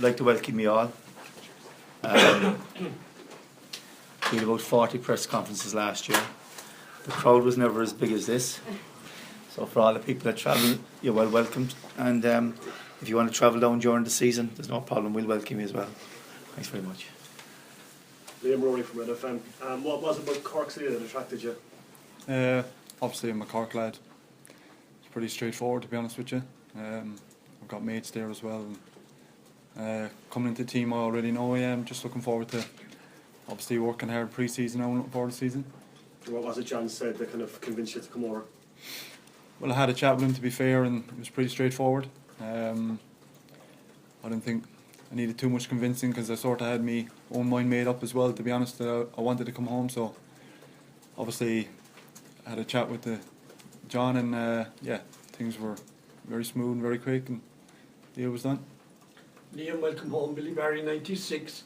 like to welcome you all. We had about 40 press conferences last year. The crowd was never as big as this. So for all the people that travel, you're well welcomed. And if you want to travel down during the season, there's no problem. We'll welcome you as well. Thanks very much. Liam Rory from NFM. What was it about Cork City that attracted you? Obviously I'm a Cork lad. It's pretty straightforward, to be honest with you. I've got mates there as well. Coming into the team, I already know I am. Just looking forward to obviously working hard pre-season now and looking forward to the season. What was it John said that kind of convinced you to come over? Well, I had a chat with him, to be fair, and it was pretty straightforward. I didn't think I needed too much convincing because I sort of had my own mind made up as well, to be honest, that I wanted to come home. So obviously I had a chat with John and things were very smooth and very quick and the deal was done. Liam, welcome home. Billy Barry, 96.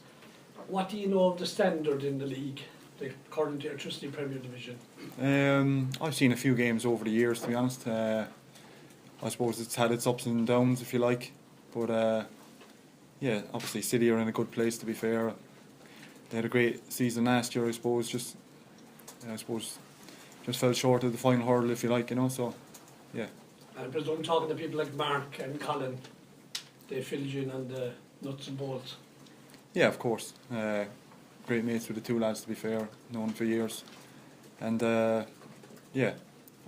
What do you know of the standard in the league, the current Electricity Premier Division? I've seen a few games over the years, to be honest. I suppose it's had its ups and downs, if you like. But obviously City are in a good place, to be fair. They had a great season last year, I suppose. Just fell short of the final hurdle, if you like, So, yeah. And I presume talking to people like Mark and Colin, they filled you in on the nuts and bolts. Yeah, of course. Great mates with the two lads, to be fair, known for years. And I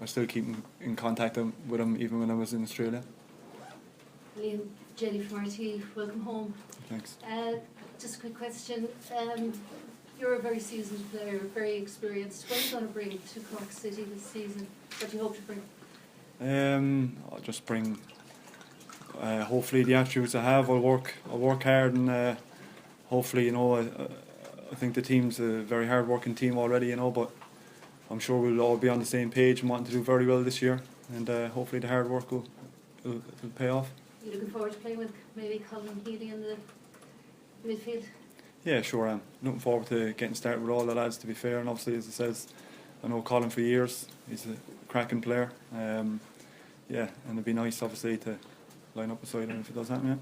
still keep in contact with them even when I was in Australia. Liam, Jenny from RT, welcome home. Thanks. Just a quick question. You're a very seasoned player, very experienced. What are you going to bring to Cork City this season? What do you hope to bring? I'll just bring hopefully the attributes I have. I'll work hard and hopefully, I think the team's a very hard working team already, but I'm sure we'll all be on the same page and wanting to do very well this year, and hopefully the hard work will pay off. Are you looking forward to playing with maybe Colin Healy in the midfield? Yeah, sure am. Looking forward to getting started with all the lads, to be fair, and obviously, as it says, I know Colin for years. He's a cracking player. And it'd be nice, obviously, to line up beside him if it does happen, yeah.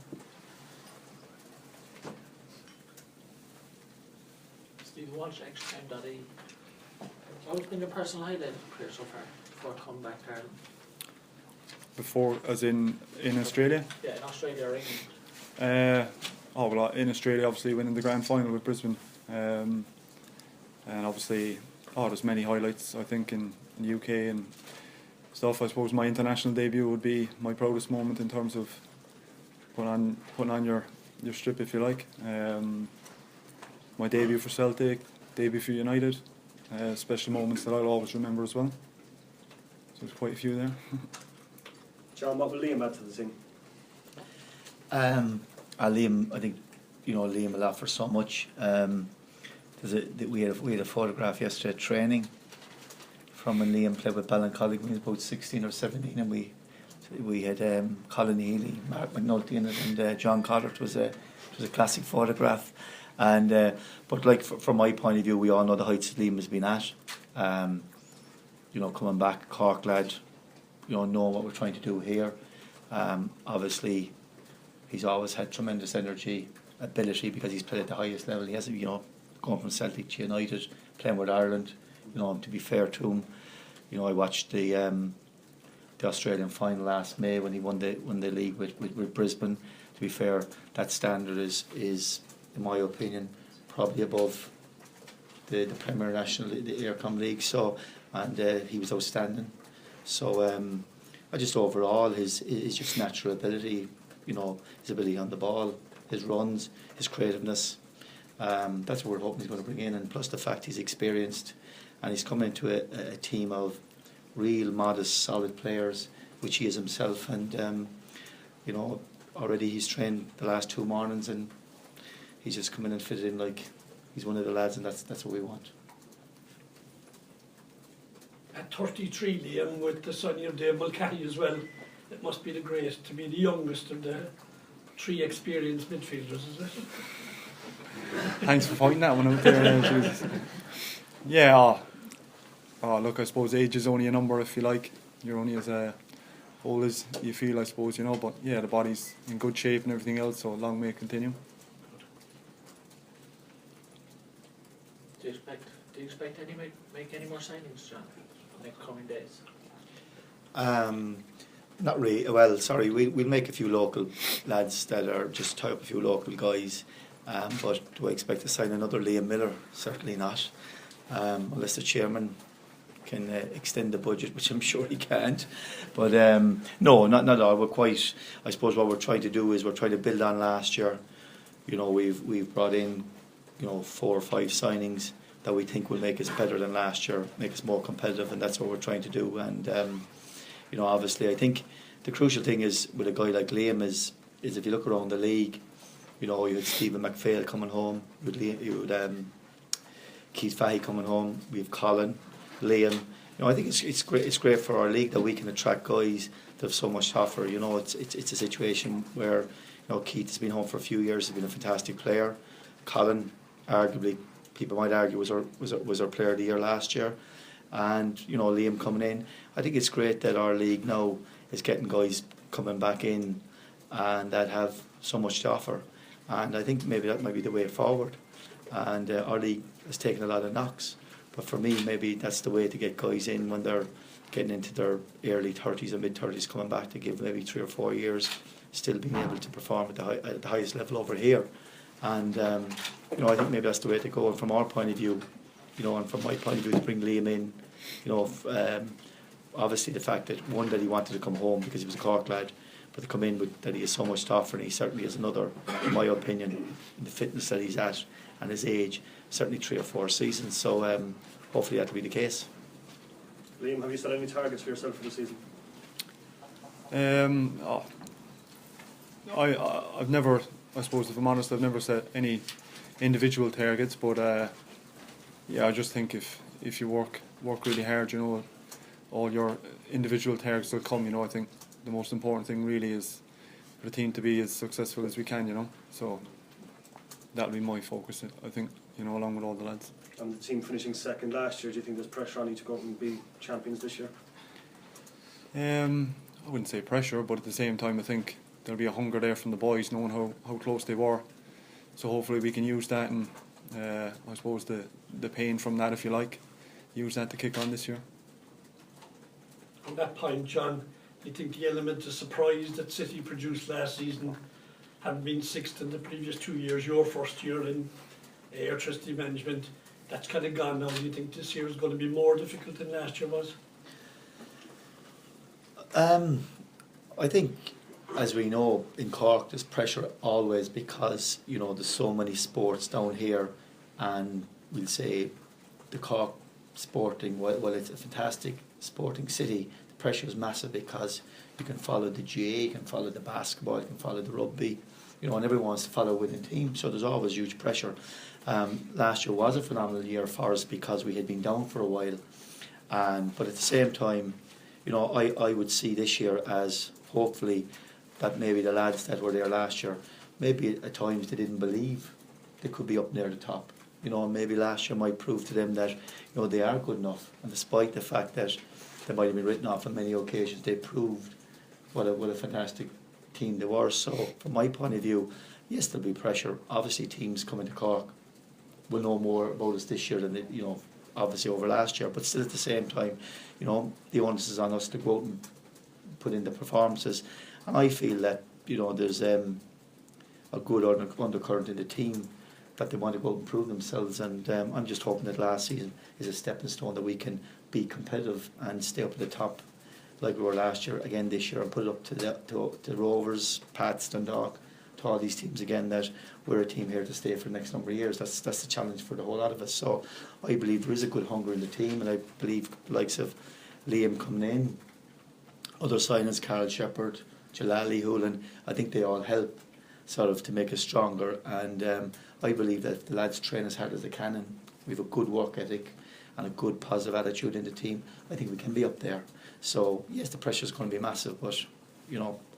Steve Walsh, extratime.ie. What's been your personal highlight of your career so far before coming back to Ireland? Before, as in Australia? Yeah, in Australia or England. In Australia, obviously winning the grand final with Brisbane, and obviously, there's many highlights. I think in the UK and stuff. I suppose my international debut would be my proudest moment in terms of putting on your strip, if you like. My debut for Celtic, debut for United, special moments that I'll always remember as well. So there's quite a few there. John, what will Liam add to the team? Liam, I think Liam will offer so much. We had a photograph yesterday at training from when Liam played with Ballincollig when he was about 16 or 17, and we had Colin Healy, Mark McNulty in it, and John Cotter. It was a classic photograph. And but from my point of view, we all know the heights Liam has been at. Coming back, Cork lad, knowing what we're trying to do here. Obviously, he's always had tremendous energy, ability, because he's played at the highest level. He has, going from Celtic to United, playing with Ireland. To be fair to him, I watched the Australian final last May when he won the league with Brisbane. To be fair, that standard is in my opinion probably above the Premier National, the Aircom League. So, and he was outstanding. So I just overall his just natural ability, his ability on the ball, his runs, his creativeness. That's what we're hoping he's going to bring in, and plus the fact he's experienced and he's come into a team of real modest, solid players, which he is himself. And already he's trained the last 2 mornings, and he's just come in and fitted in like he's one of the lads, and that's what we want. At 33, Liam, with the son of Dave Mulcahy as well, it must be the great to be the youngest of the 3 experienced midfielders, is it? Thanks for pointing that one out there. Yeah. Look, I suppose age is only a number, if you like. You're only as old as you feel, I suppose, you know. But yeah, the body's in good shape and everything else, so long may it continue. Do you expect make any more signings, John, in the coming days? Not really. Well, sorry, we'll make a few local lads that are just tie up a few local guys. But do I expect to sign another Liam Miller? Certainly not. Unless the chairman can extend the budget, which I'm sure he can't. But no, not at all. We're quite. I suppose what we're trying to do is we're trying to build on last year. You know, we've brought in, 4 or 5 signings that we think will make us better than last year, make us more competitive, and that's what we're trying to do. And obviously, I think the crucial thing is with a guy like Liam is if you look around the league, you had Stephen McPhail coming home, you had Keith Fahey coming home, we have Colin, Liam. I think it's great. It's great for our league that we can attract guys that have so much to offer. It's a situation where Keith has been home for a few years. He's been a fantastic player. Colin, arguably, people might argue was our player of the year last year, and Liam coming in. I think it's great that our league now is getting guys coming back in, and that have so much to offer. And I think maybe that might be the way forward. And our league has taken a lot of knocks. But for me, maybe that's the way to get guys in when they're getting into their early 30s and mid-30s, coming back to give maybe 3 or 4 years, still being able to perform at the highest level over here. And, I think maybe that's the way to go. And from our point of view, and from my point of view, to bring Liam in, obviously the fact that, one, that he wanted to come home because he was a Cork lad, but to come in with that he has so much to offer, and he certainly has another, in my opinion, in the fitness that he's at and his age, certainly 3 or 4 seasons. So hopefully that will be the case. Liam, have you set any targets for yourself for the season? I've never, I suppose, if I'm honest, I've never set any individual targets. But I just think if you work really hard, all your individual targets will come. I think the most important thing really is for the team to be as successful as we can. So that'll be my focus, I think, along with all the lads. And the team finishing second last year, do you think there's pressure on you to go out and be champions this year? I wouldn't say pressure, but at the same time I think there'll be a hunger there from the boys, knowing how close they were. So hopefully we can use that, and I suppose the pain from that, if you like, use that to kick on this year. On that point, John, you think the element of surprise that City produced last season, having been 6th in the previous 2 years, your first year in electricity management, that's kind of gone now? Do you think this year is going to be more difficult than last year was? I think, as we know, in Cork there's pressure always because there's so many sports down here, and we'll say the Cork sporting, while it's a fantastic sporting city, the pressure is massive because you can follow the GA, you can follow the basketball, you can follow the rugby, and everyone wants to follow a winning team, so there's always huge pressure. Last year was a phenomenal year for us because we had been down for a while, but at the same time, I would see this year as hopefully that maybe the lads that were there last year, maybe at times they didn't believe they could be up near the top. Maybe last year might prove to them that they are good enough, and despite the fact that they might have been written off on many occasions, they proved what a fantastic team they were. So from my point of view, yes, there'll be pressure. Obviously teams coming to Cork will know more about us this year than they, obviously over last year, but still at the same time, the onus is on us to go out and put in the performances. And I feel that there's a good undercurrent in the team that they want to go out and prove themselves, and I'm just hoping that last season is a stepping stone that we can be competitive and stay up at the top like we were last year again this year, and put it up to Rovers, Pats, Dundalk, to all these teams again, that we're a team here to stay for the next number of years. That's the challenge for the whole lot of us. So I believe there is a good hunger in the team, and I believe the likes of Liam coming in, other signings, Carl Shepherd, Jalali, Hoolan, I think they all help sort of to make us stronger, and I believe that if the lads train as hard as they can, and we have a good work ethic and a good positive attitude in the team, I think we can be up there. So yes, the pressure is going to be massive, but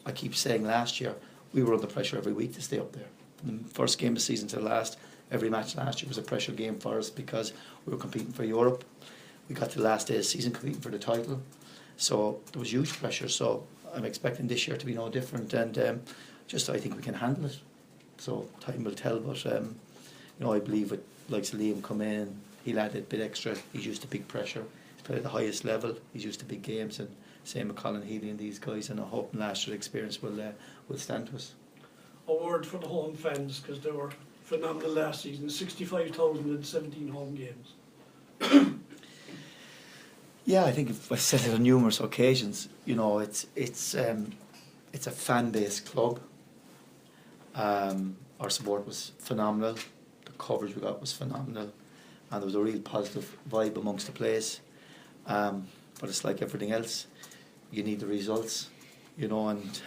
I keep saying last year we were under pressure every week to stay up there. From the first game of the season to the last, every match last year was a pressure game for us because we were competing for Europe. We got to the last day of the season competing for the title, so there was huge pressure. So I'm expecting this year to be no different, and just I think we can handle it. So time will tell, but I believe with likes of Liam come in, he'll add a bit extra. He's used to big pressure. He's played at the highest level. He's used to big games, and same with Colin Healy and these guys. And I hope last year's experience will stand to us. A word for the home fans, because they were phenomenal last season. 65,017 home games. Yeah, I think I've said it on numerous occasions. It's a fan-based club. Our support was phenomenal. The coverage we got was phenomenal, and there was a real positive vibe amongst the players. But it's like everything else. You need the results, and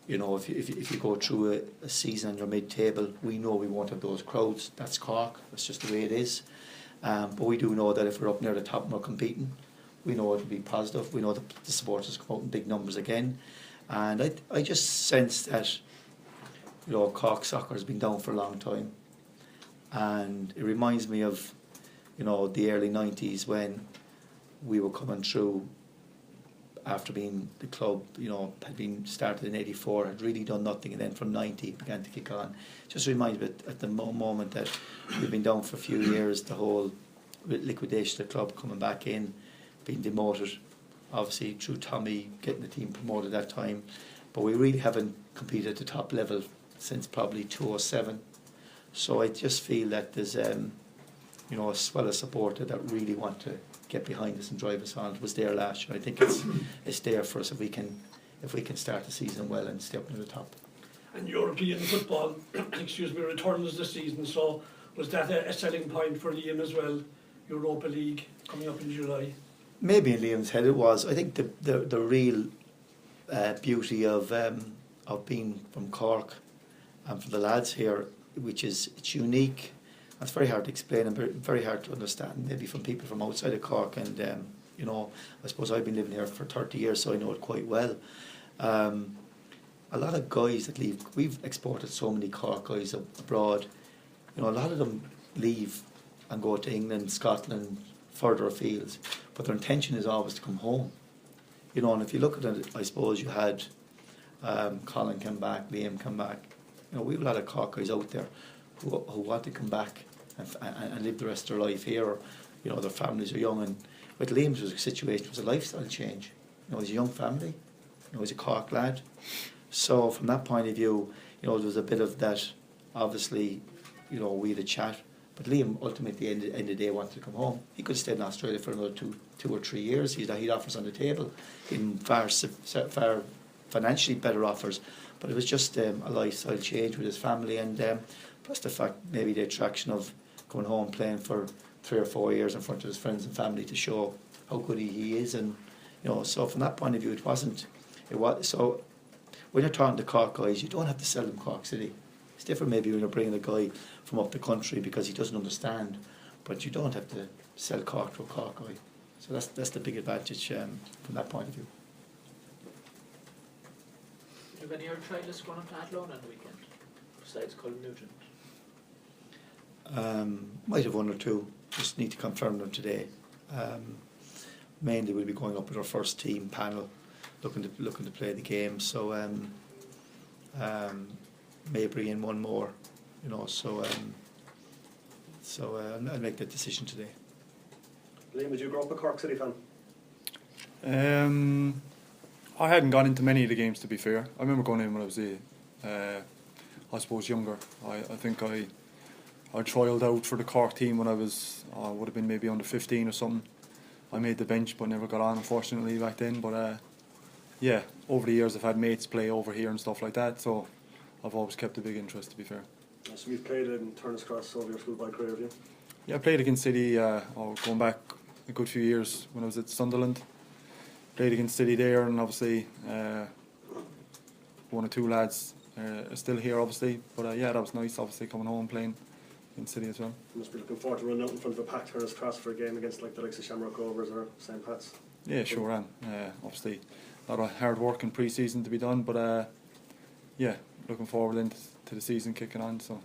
if you go through a season and you're mid-table, we know we won't have those crowds. That's Cork. That's just the way it is. But we do know that if we're up near the top and we're competing, we know it will be positive. We know that the supporters come out in big numbers again. And I just sense that, Cork soccer has been down for a long time. And it reminds me of, the early 90s when we were coming through after being the club, had been started in 84, had really done nothing, and then from 90 began to kick on. Just reminds me at the moment that we've been down for a few years, the whole liquidation of the club, coming back in, being demoted, obviously through Tommy getting the team promoted at that time, but we really haven't competed at the top level since probably 2007. So I just feel that there's a swell of supporters that really want to get behind us and drive us on. It was there last year. I think it's there for us if we can start the season well and stay up near the top. And European football, returns this season. So was that a selling point for Liam as well? Europa League coming up in July. Maybe in Liam's head it was. I think the real beauty of being from Cork and for the lads here, which is it's unique. It's very hard to explain and very hard to understand, maybe from people from outside of Cork. And I suppose I've been living here for 30 years, so I know it quite well. A lot of guys that leave, we've exported so many Cork guys abroad. A lot of them leave and go to England, Scotland, further afield, but their intention is always to come home. And if you look at it, I suppose you had Colin come back, Liam come back. We have a lot of Cork guys out there who want to come back and live the rest of their life here, or their families are young. And with Liam's situation, it was a lifestyle change. He's a young family. He's a Cork lad. So from that point of view, there was a bit of that. Obviously, we had a chat. But Liam ultimately, end of the day, wanted to come home. He could have stayed in Australia for another two or 3 years. He'd offers on the table, in far financially better offers. But it was just a lifestyle change with his family, and plus the fact, maybe the attraction of coming home, playing for 3 or 4 years in front of his friends and family to show how good he is. And so from that point of view, it was. So when you're talking to Cork guys, you don't have to sell them Cork City. It's different maybe when you're bringing a guy from up the country because he doesn't understand, but you don't have to sell Cork to a Cork guy. So that's the big advantage from that point of view. Do you have any other trialists going up to Athlone on the weekend, besides Colin Nugent? Might have 1 or 2. Just need to confirm them today. Mainly we'll be going up with our first team panel, looking to play the game. So may bring in 1 more, So I'll make that decision today. Liam, did you grow up a Cork City fan? I hadn't gone into many of the games, to be fair. I remember going in when I was I suppose younger. I think I trialled out for the Cork team when I was would have been maybe under 15 or something. I made the bench but never got on, unfortunately, back then. But over the years I've had mates play over here and stuff like that, so I've always kept a big interest, to be fair. So you've played in Turner's Cross over your schoolboy career, have you? Yeah, I played against City going back a good few years when I was at Sunderland. Played against City there, and obviously 1 or 2 lads are still here, obviously. But that was nice, obviously, coming home and playing in City as well. You must be looking forward to running out in front of a packed Turner's Cross for a game against the likes of Shamrock Rovers or St. Pat's. Yeah, sure am. Obviously, a lot of hard work in pre-season to be done, but looking forward into the season kicking on. So.